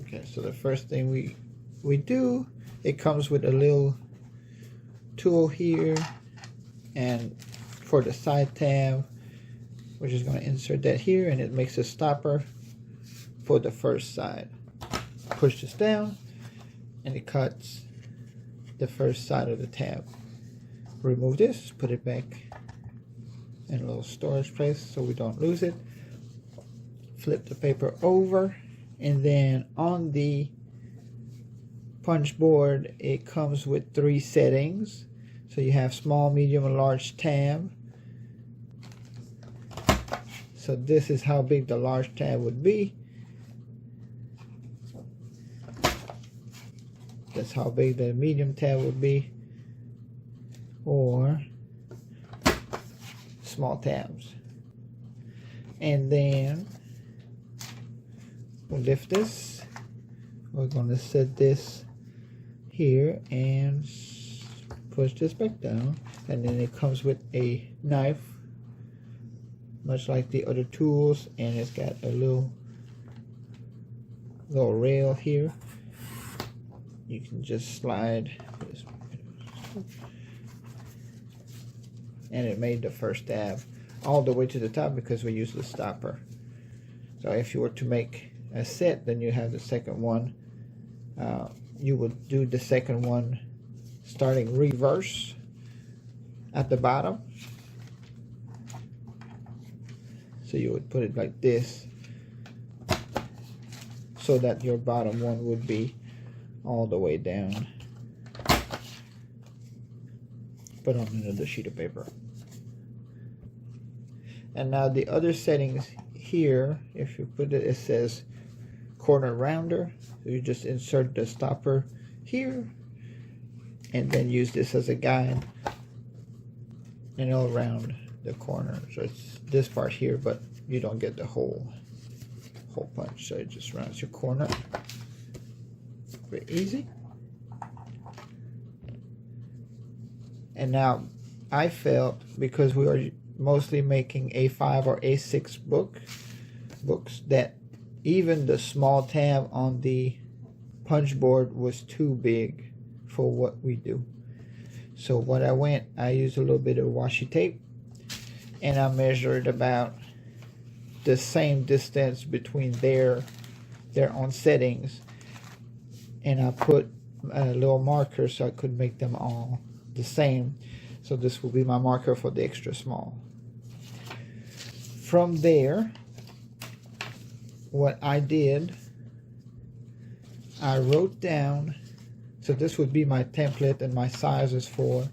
Okay, so the first thing we do, it comes with a little tool here, and for the side tab, we're just going to insert that here, and it makes a stopper for the first side. Push this down, and it cuts the first side of the tab. Remove this, put it back in a little storage place so we don't lose it. Flip the paper over, and then on the punch board it comes with 3 settings. So you have small, medium, and large tab. So this is how big the large tab would be. That's how big the medium tab would be, or small tabs. And then we'll lift this. We're going to set this here and push this back down, and then it comes with a knife, much like the other tools, and it's got a little rail here. You can just slide this, and it made the first tab all the way to the top because we used the stopper. So if you were to make a set, then you have the second one. You would do the second one starting reverse at the bottom. So you would put it like this, so that your bottom one would be all the way down. Put on another sheet of paper. And now the other settings here, if you put it, it says corner rounder. So you just insert the stopper here, and then use this as a guide, and it'll round the corner. So it's this part here, but you don't get the whole punch. So it just rounds your corner. Very easy. And now I felt, because we are mostly making A5 or A6 books, that even the small tab on the punch board was too big for what we do. So what I used a little bit of washi tape, and I measured about the same distance between their own settings, and I put a little marker so I could make them all the same. So this will be my marker for the extra small. From there, what I did, I wrote down, so this would be my template and my sizes for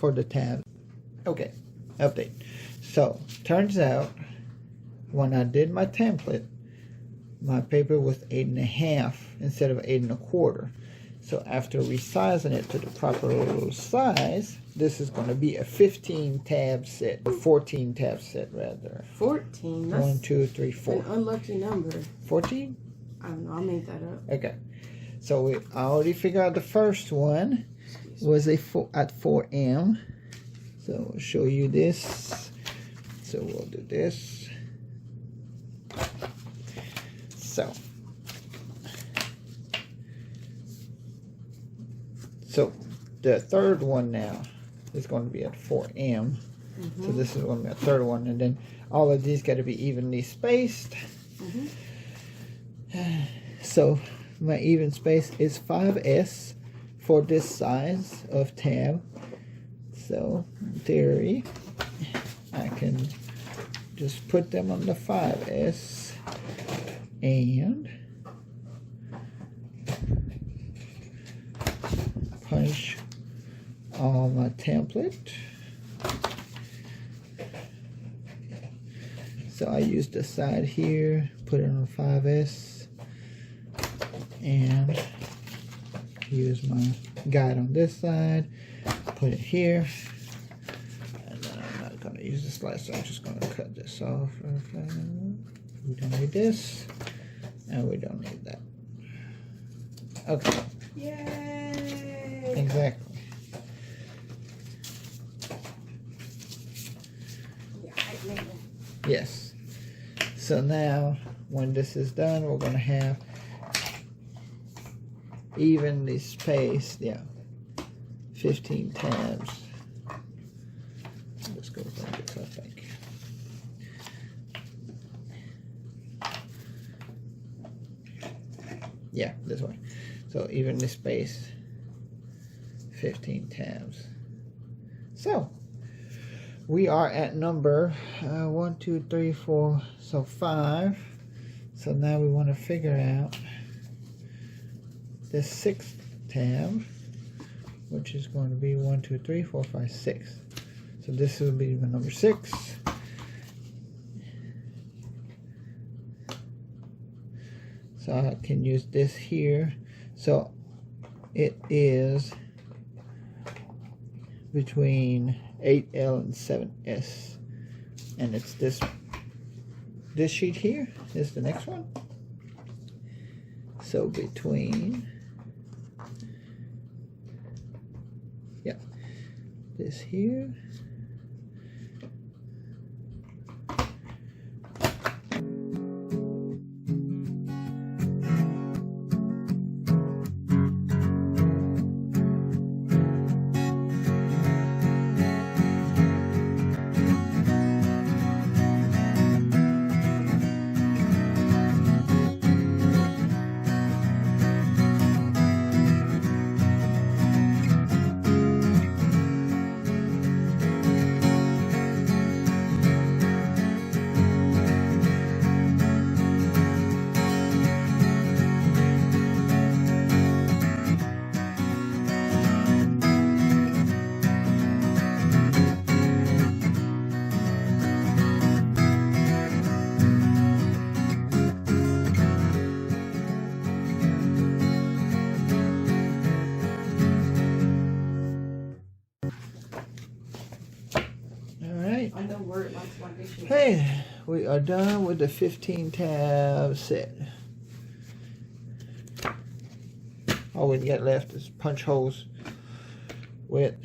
the tab. Okay, update. So turns out when I did my template, my paper was 8.5 instead of 8.25. So after resizing it to the proper size, this is going to be a 15 tab set, or 14 tab set rather. 14? That's 1, 2, 3, 4. an unlucky number. 14? I don't know, I made that up. Okay. So we already figured out the first one was at 4M. So I'll show you this. So we'll do this. So the third one now is going to be at 4M. So this is going to be a third one, and then all of these got to be evenly spaced. So my even space is 5S for this size of tab. So in theory, I can just put them on the 5S and punch all my template. So I use the side here, put it on 5S, and use my guide on this side, put it here, and then I'm not going to use the slicer, I'm just going to cut this off. We don't need this, and we don't need that. Okay. Yay! Exactly. Yes. So now when this is done, we're gonna have evenly spaced, 15 tabs. This goes like this, I think. Yeah, this way. So evenly spaced 15 tabs. So we are at number 1, 2, 3, 4, so 5. So now we want to figure out the 6th tab, which is going to be 1, 2, 3, 4, 5, 6. So this will be the number 6. So I can use this here. So it is between 8L and 7S. And it's this sheet here is the next one. So between, this here. I know Word likes my dictionary. Hey, we are done with the 15 tab set. All we got left is punch holes with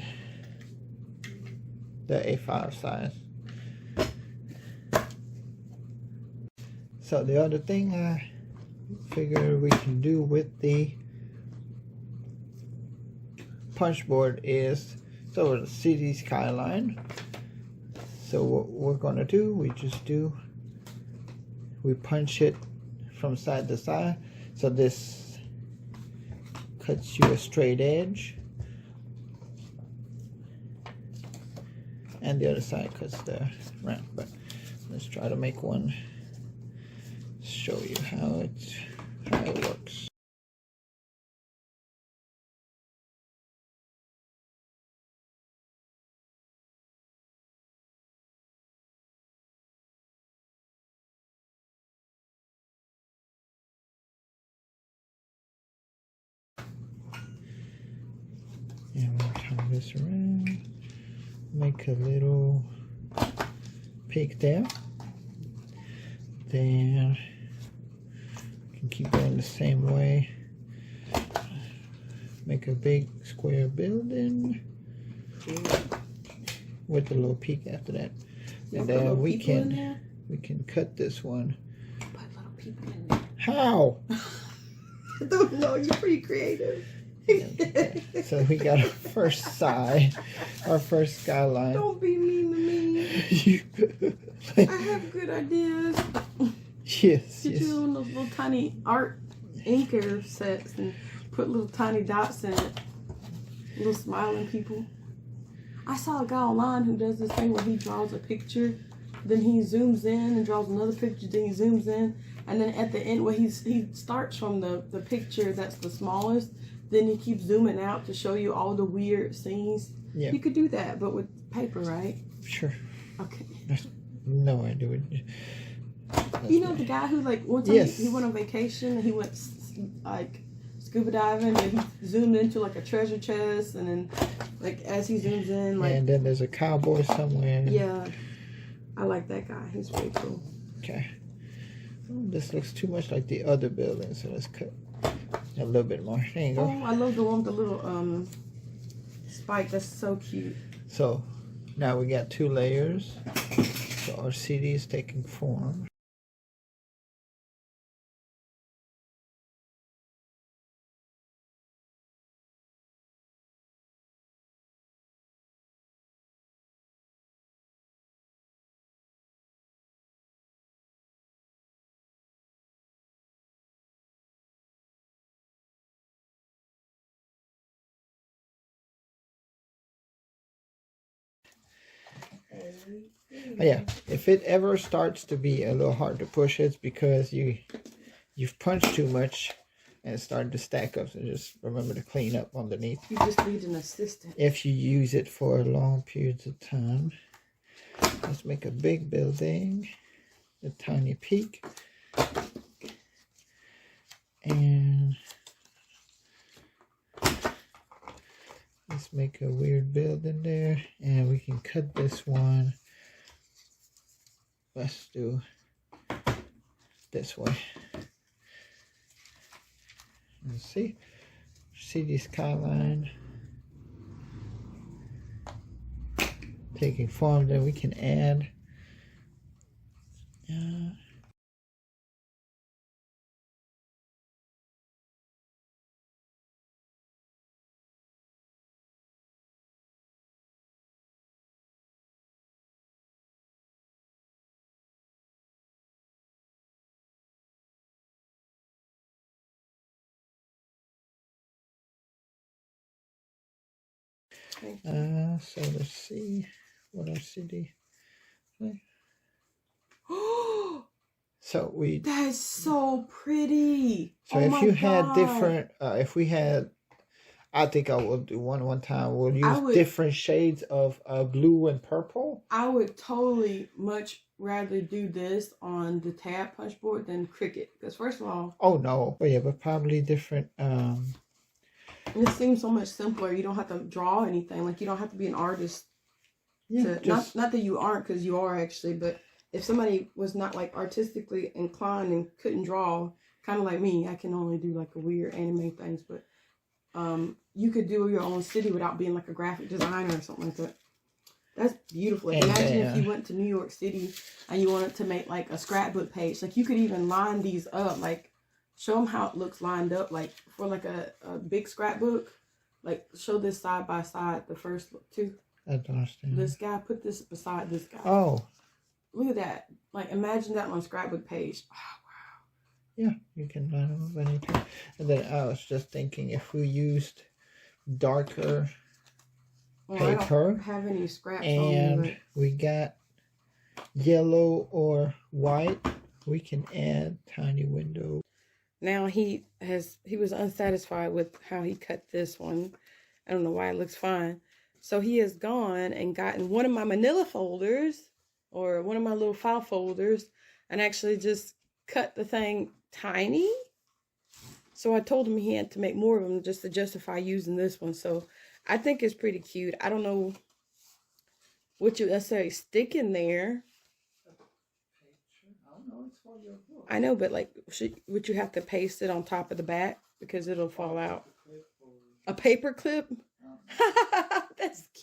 the A5 size. So the other thing I figure we can do with the punch board is, so the city skyline. So what we're gonna do, we punch it from side to side. So this cuts you a straight edge, and the other side cuts the round. But let's try to make one, show you how it works. And we'll turn this around, make a little peak there. Then you can keep going the same way. Make a big square building with a little peak after that. And then we can cut this one. Put little people in there. How? I don't know. You're pretty creative. Okay. So we got our first side, our first skyline. Don't be mean to me. I have good ideas. Yes, Did you on those little tiny art inker sets and put little tiny dots in it? Little smiling people. I saw a guy online who does this thing where he draws a picture, then he zooms in and draws another picture, then he zooms in, and then at the end, where he starts from the picture that's the smallest, then he keeps zooming out to show you all the weird scenes. Yeah. You could do that, but with paper, right? Sure. Okay. No idea. You know the guy who, like, one time Yes. he went on vacation and he went like scuba diving and he zoomed into like a treasure chest, and then like as he zooms in, like, and then there's a cowboy somewhere. yeah, I like that guy. He's pretty cool. Okay. Oh, this looks too much like the other building, so let's cut a little bit more. There you go. Oh, I love the one with the little spike. That's so cute. So now we got 2 layers. So our CD is taking form. But yeah, if it ever starts to be a little hard to push, it's because you've punched too much and it's starting to stack up. So just remember to clean up underneath. You just need an assistant. If you use it for long periods of time. Let's make a big building, a tiny peak, and let's make a weird building there, and we can cut this one. Let's do this way. Let's see the skyline taking form. Then we can add so let's see what our city. So we. That's so pretty. So if you had different, if we had, I think I will do one time. We'll use different shades of blue and purple. I would totally much rather do this on the tab punch board than Cricut, because first of all. Oh no! But yeah, but probably different. It seems so much simpler. You don't have to draw anything. Like, you don't have to be an artist. Yeah, not that you aren't, because you are actually. But if somebody was not like artistically inclined and couldn't draw, kind of like me, I can only do like a weird anime things. But you could do your own city without being like a graphic designer or something like that. That's beautiful. Imagine if you went to New York City and you wanted to make like a scrapbook page. Like, you could even line these up, like. Show them how it looks lined up, like for like a big scrapbook. Like, show this side by side, the first two. I don't understand. This guy, put this beside this guy. Oh. Look at that. Like, imagine that on a scrapbook page. Oh, wow. Yeah, you can line them up anytime. And then I was just thinking, if we used darker paper. I don't have any scraps and on me, we got yellow or white, we can add tiny windows. Now he was unsatisfied with how he cut this one. I don't know why it looks fine. So he has gone and gotten one of my manila folders or one of my little file folders and actually just cut the thing tiny. So I told him he had to make more of them just to justify using this one. So I think it's pretty cute. I don't know what you necessarily stick in there. I know, but like, would you have to paste it on top of the back because it'll fall out? A paper clip? That's cute.